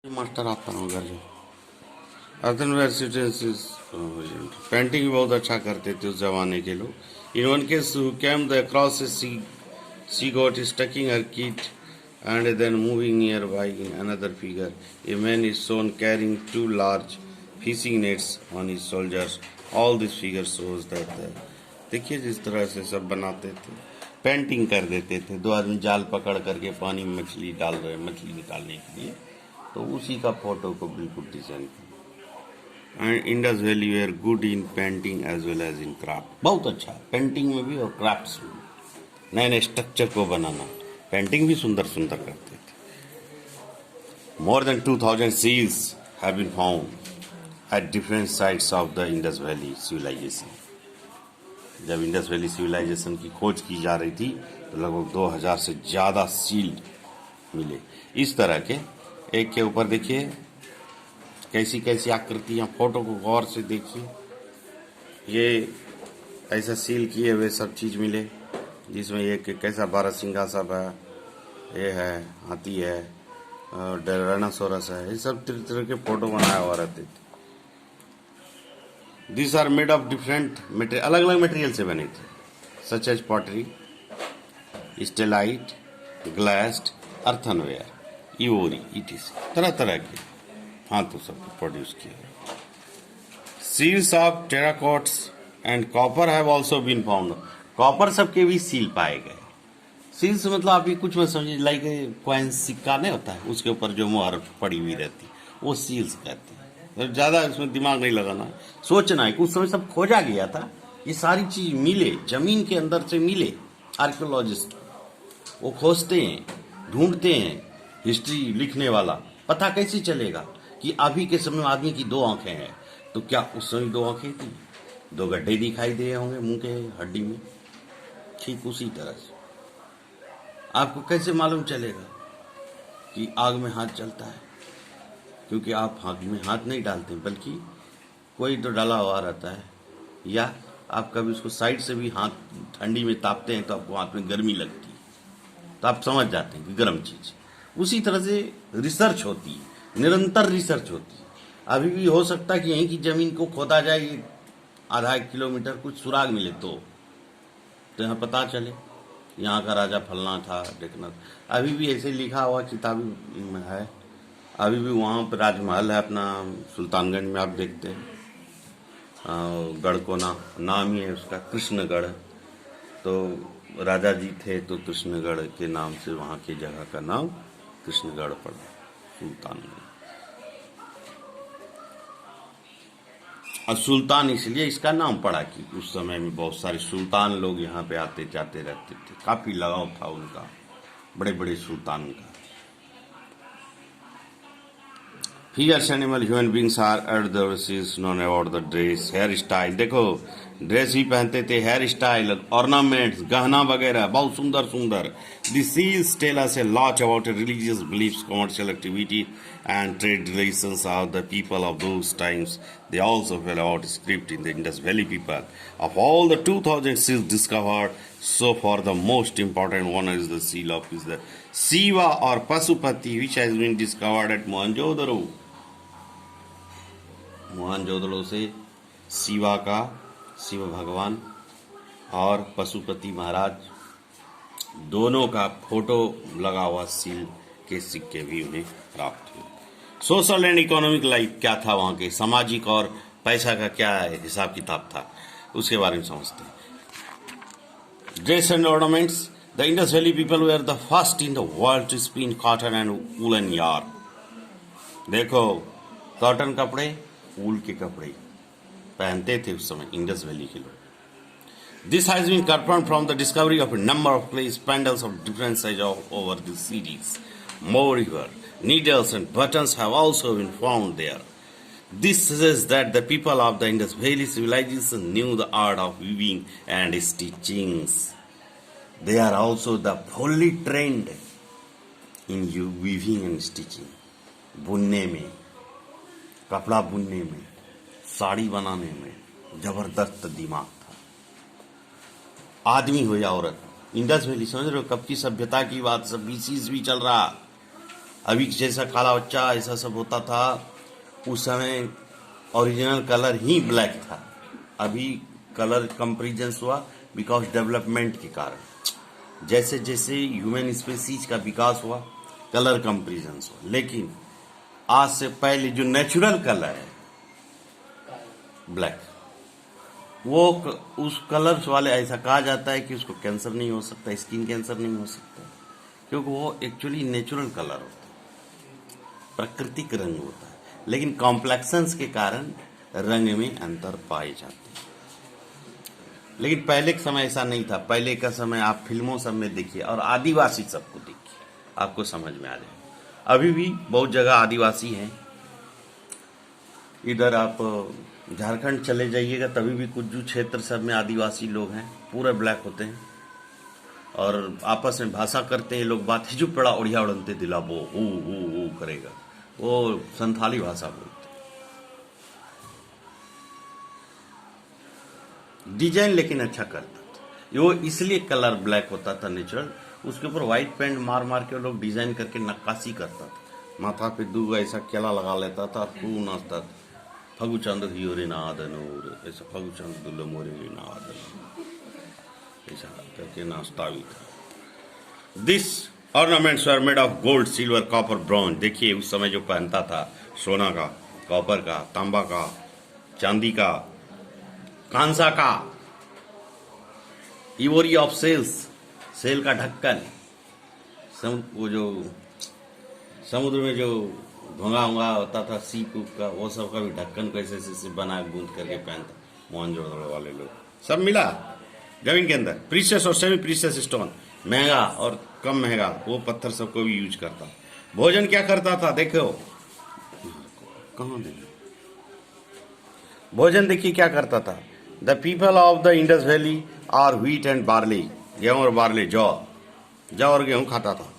Master आता हूँ घर जो यूनिवर्सिटी पेंटिंग भी बहुत अच्छा करते थे उस जमाने के लोग। In one case who came the across sea got is taking her kit and then moving nearby in another figure a man is shown carrying two large fishing nets on his shoulders. All this figure shows that देखिए जिस तरह से सब बनाते थे, painting कर देते थे। दो आदमी जाल पकड़ करके पानी में मछली डाल रहे हैं मछली निकालने के लिए, तो उसी का फोटो को बिल्कुल डिजाइन किया। And Indus valley were good in painting as well as in craft. बहुत अच्छा पेंटिंग में भी और क्राफ्ट्स में, नए नए स्ट्रक्चर को बनाना, पेंटिंग भी सुंदर सुंदर करते थे। More than 2000 seals have been found at different sites of the Indus Valley civilization. जब इंडस वैली सिविलाइजेशन की खोज की जा रही थी तो लगभग 2000 से ज्यादा सील मिले। इस तरह के एक के ऊपर देखिए कैसी कैसी आकृतियां, फोटो को गौर से देखिए। ये ऐसा सील किए हुए सब चीज मिले, जिसमें एक कैसा बारहसिंगा सब है, ये है हाथी है, डायनासोरस है, ये सब तरह तरह के फोटो बनाया हुआ रहते थे। These are made of different material, अलग अलग मटेरियल से बने थे, such as pottery, steatite, glazed, earthenware, ivory, etc. तरह तरह के हाथों सब प्रोड्यूस किए। Seals of terracottas and copper have also been found. Copper सबके भी सील पाए गए। सील्स मतलब आप ये कुछ मत समझिए, लाइक कॉइन सिक्का नहीं होता है, उसके ऊपर जो मोहर पड़ी हुई रहती वो सील्स कहते हैं। तो ज्यादा इसमें दिमाग नहीं लगाना है, सोचना है कि उस समय सब खोजा गया था, ये सारी चीज मिले, जमीन के अंदर से मिले। आर्कियोलॉजिस्ट वो खोजते हैं, ढूंढते हैं। हिस्ट्री लिखने वाला पता कैसे चलेगा कि अभी के समय में आदमी की दो आंखें हैं, तो क्या उस समय दो आंखें थी? दो गड्ढे दिखाई दिए होंगे मुंह के हड्डी में। ठीक उसी तरह से आपको कैसे मालूम चलेगा कि आग में हाथ जलता है? क्योंकि आप आग में हाथ नहीं डालते, बल्कि कोई तो डाला हुआ रहता है, या आप कभी उसको साइड से भी हाथ ठंडी में तापते हैं तो आपको हाथ में गर्मी लगती है, तो आप समझ जाते हैं कि गर्म चीज। उसी तरह से रिसर्च होती है, निरंतर रिसर्च होती है। अभी भी हो सकता है कि यहीं की जमीन को खोदा जाए, आधा किलोमीटर कुछ सुराग मिले तो यहाँ पता चले यहाँ का राजा फलना था, देखना। अभी भी ऐसे लिखा हुआ किताब है, अभी भी वहाँ पर राजमहल है अपना सुल्तानगंज में, आप देखते हैं गढ़ को नाम ही है उसका कृष्णगढ़। तो राजा जी थे तो कृष्णगढ़ के नाम से वहाँ की जगह का नाम कृष्णगढ़ पड़ा, सुल्तानगंज। और सुल्तान इसलिए इसका नाम पड़ा कि उस समय में बहुत सारे सुल्तान लोग यहाँ पे आते जाते रहते थे, काफी लगाव था उनका बड़े बड़े सुल्तान का। Figures animal human beings are at the known about the dress, hair style. देखो ड्रेस भी पहनते थे, हेयर स्टाइल, ऑर्नामेंट्स, गहना वगैरह बहुत सुंदर सुंदर। The seals tell us a lot about religious beliefs, commercial activity and trade relations of the people of those times. They also fell out script in the Indus Valley people. Of all the 2000 seals discovered so far, the most important one is the seal of is the Siva or Pasupati, which has been discovered at Mohenjo-daro. Mohenjodaro से शिवा का, शिव भगवान और पशुपति महाराज दोनों का photo लगा हुआ seal के सिक्के भी उन्हें प्राप्त हुए। सोशल एंड इकोनॉमिक लाइफ क्या था वहां के, सामाजिक और पैसा का क्या हिसाब किताब था, उसके बारे में समझते हैं। Dress and ornaments, the Indus valley people were the first in the world to spin cotton and woollen yarn. देखो कॉटन कपड़े, वूल के कपड़े पहनते थे उस समय इंडस वैली के लोग। This has been confirmed from the discovery of a number of clay spindles of different sizes over the cities. Moreover, needles and buttons have also been found there. This suggests that the people of the Indus Valley civilization knew the art of weaving and stitchings. They are also the fully trained in weaving and stitching. बुनने में, कपड़ा बुनने में, साड़ी बनाने में जबरदस्त दिमाग था। आदमी हो या औरत, इंडस वैली समझ रहे हो कब की सभ्यता की बात, सब 20 ईस्वी चल रहा। अभी जैसा काला बच्चा ऐसा सब होता था, उस समय ओरिजिनल कलर ही ब्लैक था। अभी कलर कंपेरिजन हुआ बिकॉज डेवलपमेंट के कारण। जैसे जैसे ह्यूमन स्पीसीज का विकास हुआ, कलर कंपेरिजन हुआ। लेकिन आज से पहले जो नेचुरल कलर है ब्लैक, वो उस कलर्स वाले ऐसा कहा जाता है कि उसको कैंसर नहीं हो सकता, स्किन कैंसर नहीं हो सकता, क्योंकि वो एक्चुअली नेचुरल कलर होता है, प्राकृतिक रंग होता है। लेकिन कॉम्प्लेक्शंस के कारण रंग में अंतर पाए जाते हैं। लेकिन पहले के समय ऐसा नहीं था। पहले का समय आप फिल्मों सब में देखिए और आदिवासी सबको देखिए, आपको समझ में आ जाए। अभी भी बहुत जगह आदिवासी हैं। इधर आप झारखंड चले जाइएगा तभी भी कुछ जो क्षेत्र सब में आदिवासी लोग हैं, पूरे ब्लैक होते हैं और आपस में भाषा करते हैं लोग। बात हिजू पड़ा ओढ़िया उड़नते दिला वो ऊ करेगा, वो संथाली भाषा बोलते। डिजाइन लेकिन अच्छा करता था वो, इसलिए कलर ब्लैक होता था नेचुरल। उसके ऊपर व्हाइट पेंट मार मार के लोग डिजाइन करके नक्काशी करता था। माथा पे दूगो ऐसा केला लगा लेता था, खूब नाचता था। फगुचंद हियोरे नादनूर, ऐसा फगुचंद दुल्लो मोरे नादनूर, ऐसा करके नाचता भी था। This ornaments were made of gold, silver, copper, bronze. देखिए उस समय जो पहनता था, सोना का, कॉपर का, तांबा का, चांदी का, कांसा का, इवोरी ऑफ सेल्स, सेल का ढक्कन, वो जो समुद्र में जो भोंगा होंगा होता था सीप का, वो सब का भी ढक्कन को ऐसे ऐसे बना गूंथ करके पहनता मोहनजोदड़ो वाले लोग। सब मिला जमीन के अंदर। प्रीशियस और सेमी प्रीशियस स्टोन, महंगा और कम महंगा, वो पत्थर सबको भी यूज करता। भोजन क्या करता था देखो, कहाँ देखो भोजन देखिए क्या करता था। The people of the Indus valley are wheat and barley, गेहूं और बार्ली, जौ और गेहूं खाता था।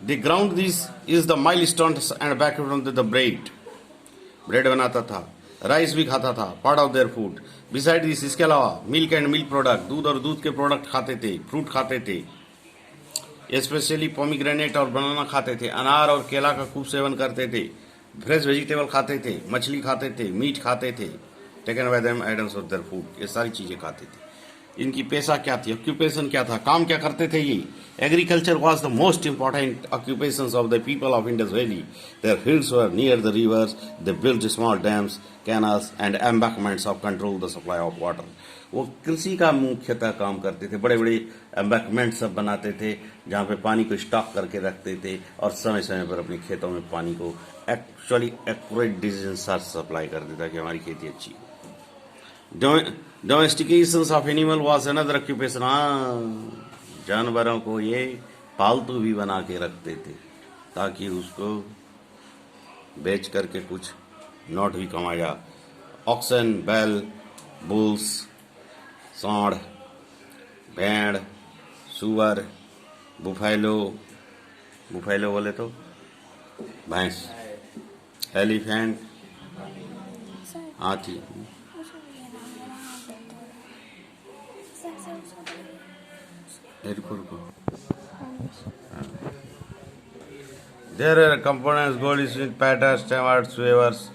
They ground this is the milestone and background the bread बनाता था। राइस भी खाता था, part of their food. Besides this, इसके अलावा मिल्क एंड मिल्क प्रोडक्ट, दूध और दूध के प्रोडक्ट खाते थे, फ्रूट खाते थे, स्पेशली पोमीग्रेनेट और बनाना खाते थे, अनार और केला का खूब सेवन करते थे, फ्रेश वेजिटेबल खाते थे, मछली खाते थे, मीट खाते थे, taken by them items of their food, ये सारी चीजें खाते थे। इनकी पेशा क्या थी, ऑक्यूपेशन क्या था, काम क्या करते थे ये। Agriculture was the most important occupation of the people of Indus valley. There fields were near the reverse, they built small dams, canals and embankments of control the supply of water. वो कृषि का मुख्यतः काम करते थे। बड़े बड़े embankment सब बनाते थे जहाँ पे पानी को स्टॉक करके रखते थे और समय समय पर अपने खेतों में पानी को एक्चुअली एक्यूरेट डिसीजन साथ सप्लाई कर देता कि हमारी खेती अच्छी हो। Domestication of animal was another occupation. जानवरों को ये पालतू भी बना के रखते थे ताकि उसको बेच करके कुछ नोट भी कमाया। ऑक्सन, बैल, बुल्स, सांड, भेड़, सुअर, बुफैलो बोले तो भैंस, एलिफेंट, हाथी। There are components, gold is with patterns, stewards, weavers,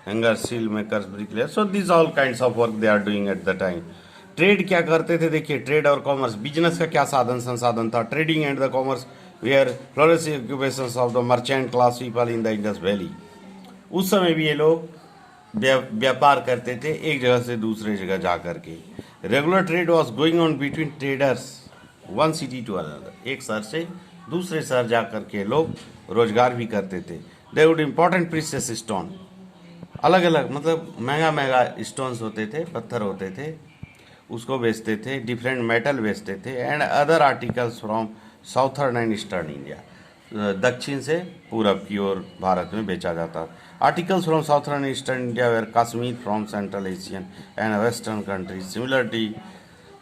hangers, seal makers, bricklayers. So these all kinds of work they are doing at the time. Trade क्या करते थे देखिए, ट्रेड और कॉमर्स, बिजनेस का क्या साधन संसाधन था। Trading and the commerce were flourishing occupations of the merchant class people in the Indus valley. उस समय भी ये लोग व्यापार करते थे एक जगह से दूसरे जगह जा करके। Regular trade was going on between traders one city to another, एक शहर से दूसरे शहर जा करके लोग रोजगार भी करते थे। They would important precious stone, अलग अलग मतलब महंगा महंगा स्टोन्स होते थे, पत्थर होते थे, उसको बेचते थे। डिफरेंट मेटल बेचते थे and other articles from southern and eastern India, दक्षिण से पूरब की ओर भारत में बेचा जाता। Articles from southern eastern India were Kashmir from central Asian and western countries. Similarly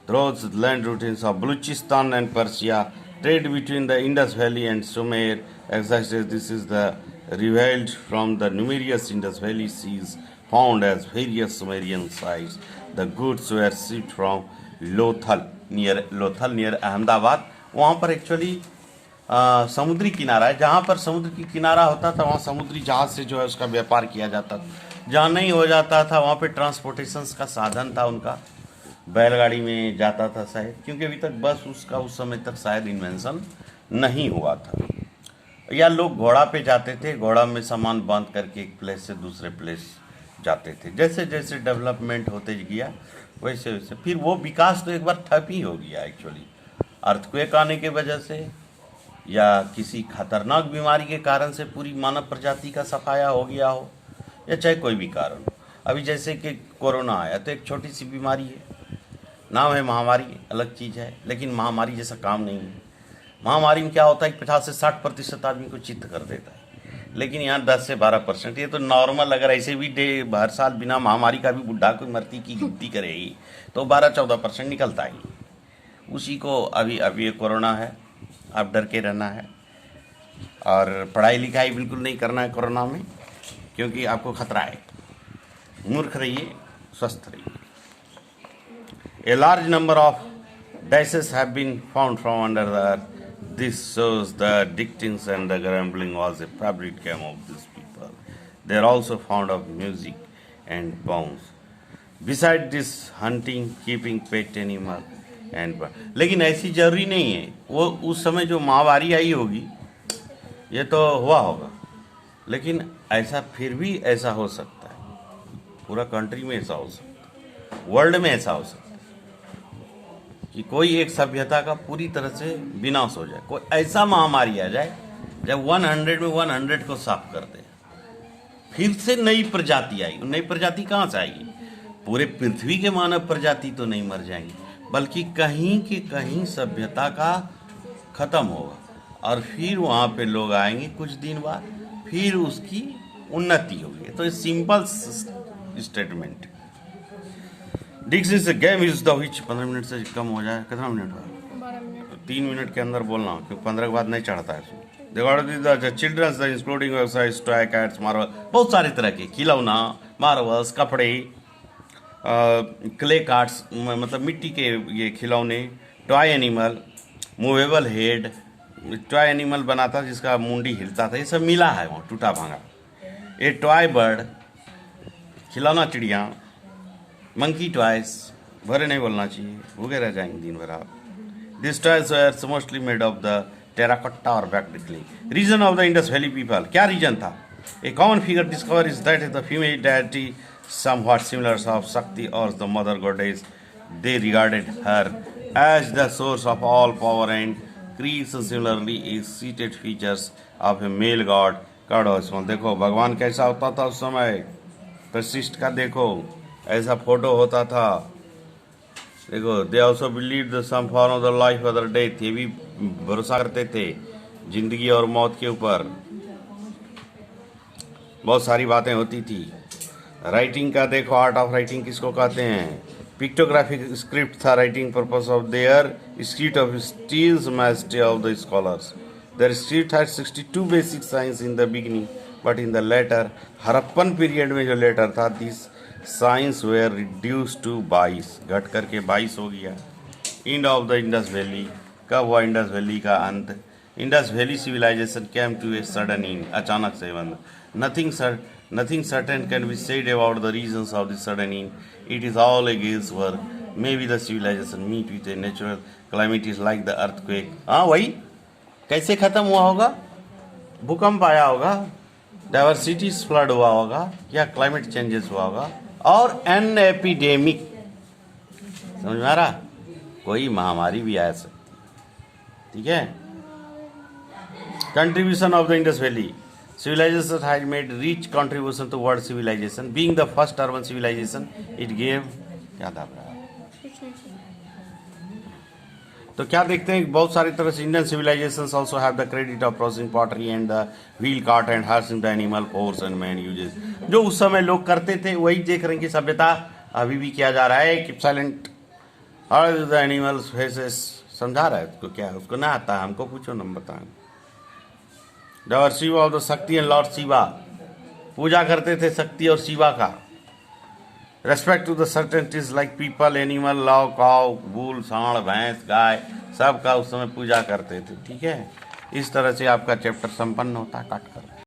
those land routines of Baluchistan and Persia, trade between the Indus Valley and Sumer existed. This is the revealed from the numerous Indus Valley seas found as various Sumerian sites. The goods were shipped from Lothal near Ahmedabad. वहाँ पर actually समुद्री किनारा है। जहाँ पर समुद्र की किनारा होता था वहाँ समुद्री जहाज से जो है उसका व्यापार किया जाता था। जहाँ नहीं हो जाता था वहाँ पे ट्रांसपोर्टेशन का साधन था उनका, बैलगाड़ी में जाता था शायद, क्योंकि अभी तक बस उसका उस समय तक शायद इन्वेंशन नहीं हुआ था। या लोग घोड़ा पे जाते थे, घोड़ा में सामान बांध करके एक प्लेस से दूसरे प्लेस जाते थे। जैसे जैसे डेवलपमेंट होते गया वैसे वैसे फिर वो विकास तो एक बार ठप ही हो गया एक्चुअली, अर्थक्वेक आने के वजह से या किसी खतरनाक बीमारी के कारण से पूरी मानव प्रजाति का सफाया हो गया हो, या चाहे कोई भी कारण हो। अभी जैसे कि कोरोना आया तो एक छोटी सी बीमारी है, नाम है महामारी, अलग चीज़ है, लेकिन महामारी जैसा काम नहीं है। महामारी में क्या होता है, 50 से 60% आदमी को चित्त कर देता है, लेकिन यहाँ 10 से 12%। ये तो नॉर्मल, अगर ऐसे भी हर साल बिना महामारी का भी बुढ़ा कोई मरती की गिनती करेगी तो 12-14% निकलता ही। उसी को अभी ये कोरोना है, आप डर के रहना है और पढ़ाई लिखाई बिल्कुल नहीं करना है कोरोना में, क्योंकि आपको खतरा है। मूर्ख रहिए, स्वस्थ रहिए। A large number of deaths have been found from under the earth. This shows the dickings and the gambling was a favorite game of these people. They are also fond of music and bones. Besides this, hunting, keeping pet animal and लेकिन ऐसी जरूरी नहीं है। वो उस समय जो महामारी आई होगी ये तो हुआ होगा, लेकिन ऐसा फिर भी ऐसा हो सकता है, पूरा कंट्री में ऐसा हो सकता है, वर्ल्ड में ऐसा हो सकता है कि कोई एक सभ्यता का पूरी तरह से विनाश हो जाए, कोई ऐसा महामारी आ जाए जब 100 में 100 को साफ कर दे, फिर से नई प्रजाति आएगी। नई प्रजाति कहाँ से आएगी? पूरे पृथ्वी के मानव प्रजाति तो नहीं मर जाएंगी, बल्कि कहीं के कहीं सभ्यता का खत्म होगा और फिर वहाँ पे लोग आएंगे कुछ दिन बाद, फिर उसकी उन्नति होगी। तो ये simple statement. Dix is game is the which 15 minute से कम हो जाए, कितना मिनट हुआ? 12 मिनट। तो 3 मिनट के अंदर बोलना, क्योंकि 15 के बाद नहीं चढ़ता है। Childrens including toy, cats, marble, बहुत सारे तरह के खिलौना, मार्बल्स, कपड़े, क्ले कार्ड्स मतलब मिट्टी के ये खिलौने, toy animal, movable head, toy animal बना था जिसका मुंडी हिलता था, ये सब मिला है वहाँ टूटा भांगा। ये टॉय बर्ड, खिलौना चिड़िया, मंकी टॉयज, भरे नहीं बोलना चाहिए, भूखे रह जाएंगे दिन भर आप। This toys are mostly made of the terracotta और baked clay. Reason of the Indus valley people, क्या रीजन था? A common figure discover is that the female deity somewhat similar of Shakti or the mother goddess. They regarded her as the source of all power and creation. Similarly is seated features of a male god Kadosman. देखो भगवान कैसा होता था उस समय, प्रशिष्ट का देखो ऐसा फोटो होता था। देखो they also believed the some form of the life or the death, ये भी भरोसा करते थे जिंदगी और मौत के ऊपर। बहुत सारी बातें होती थी। राइटिंग का देखो, आर्ट ऑफ राइटिंग किसको कहते हैं? पिक्टोग्राफिक स्क्रिप्ट था writing purpose of their script of steels mystery of the scholars. Their script had 62 basic signs in the beginning, but in the later Harappan period में जो लेटर था, this signs were reduced to 22, घट करके 22 हो गया। End of the Indus valley, कब हुआ Indus valley का अंत? Indus valley civilization came to a sudden end, अचानक से बंद। Nothing certain can be said about the reasons of this sudden end. It is all a guesswork. Maybe the civilization meet with a natural calamities like the earthquake. हाँ वही, कैसे खत्म हुआ होगा? भूकंप आया होगा, डाइवर्सिटीज फ्लड हुआ होगा, या क्लाइमेट चेंजेस हुआ होगा, और एन एपिडेमिक, समझ में आ रहा? कोई महामारी भी आ सकती। ठीक है। Contribution of the Indus valley, civilization has made rich contribution to world civilization. Being the first urban civilization, it gave क्या था? तो क्या देखते हैं बहुत सारी तरह से Indian civilizations also have the credit of processing pottery and the wheel cart and harnessing the animal force and man uses. जो उस समय लोग करते थे वही देख रहे हैं कि सभ्यता अभी भी किया जा रहा है। कि साइलेंट और द एनिमल्स फेसेस, समझा रहा है उसको, क्या उसको ना आता है, हमको पूछो ना बताएं। The Shiva of the Shakti and lord Shiva, पूजा करते थे शक्ति और शिवा का। Respect to the certainties like people, animal, love, cow, bull, सांड, भैंस, गाय, सब का उस समय पूजा करते थे। ठीक है। इस तरह से आपका चैप्टर संपन्न होता है। काट कर